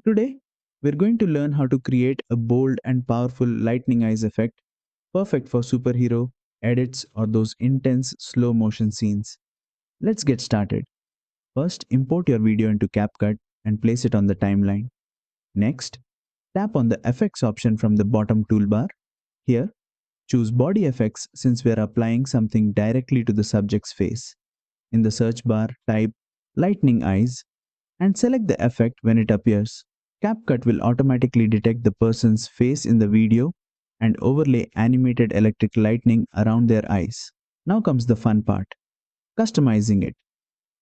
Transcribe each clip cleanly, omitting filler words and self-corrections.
Today, we're going to learn how to create a bold and powerful lightning eyes effect, perfect for superhero edits or those intense slow motion scenes. Let's get started. First, import your video into CapCut and place it on the timeline. Next, tap on the effects option from the bottom toolbar. Here, choose body effects since we are applying something directly to the subject's face. In the search bar, type lightning eyes and select the effect when it appears. CapCut will automatically detect the person's face in the video and overlay animated electric lightning around their eyes. Now comes the fun part, customizing it.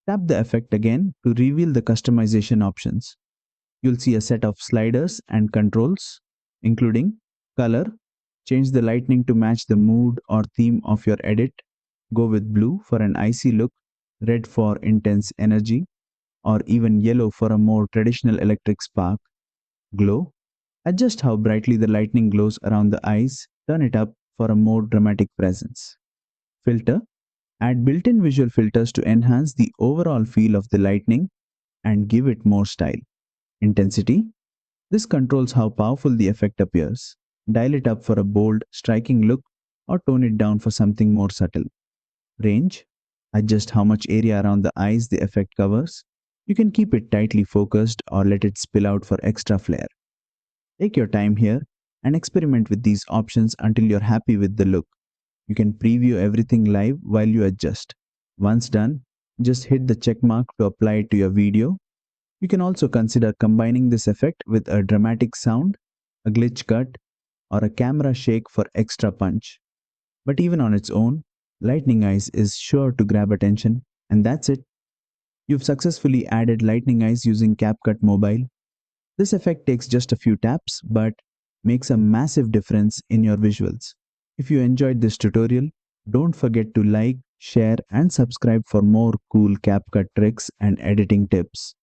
Tap the effect again to reveal the customization options. You'll see a set of sliders and controls, including color, change the lightning to match the mood or theme of your edit, go with blue for an icy look, red for intense energy, or even yellow for a more traditional electric spark. Glow. Adjust how brightly the lightning glows around the eyes. Turn it up for a more dramatic presence. Filter. Add built-in visual filters to enhance the overall feel of the lightning and give it more style. Intensity. This controls how powerful the effect appears. Dial it up for a bold, striking look or tone it down for something more subtle. Range. Adjust how much area around the eyes the effect covers. You can keep it tightly focused or let it spill out for extra flair. Take your time here and experiment with these options until you're happy with the look. You can preview everything live while you adjust. Once done, just hit the check mark to apply it to your video. You can also consider combining this effect with a dramatic sound, a glitch cut, or a camera shake for extra punch. But even on its own, Lightning Eyes is sure to grab attention, and that's it. You've successfully added Lightning Eyes using CapCut Mobile. This effect takes just a few taps but makes a massive difference in your visuals. If you enjoyed this tutorial, don't forget to like, share, and subscribe for more cool CapCut tricks and editing tips.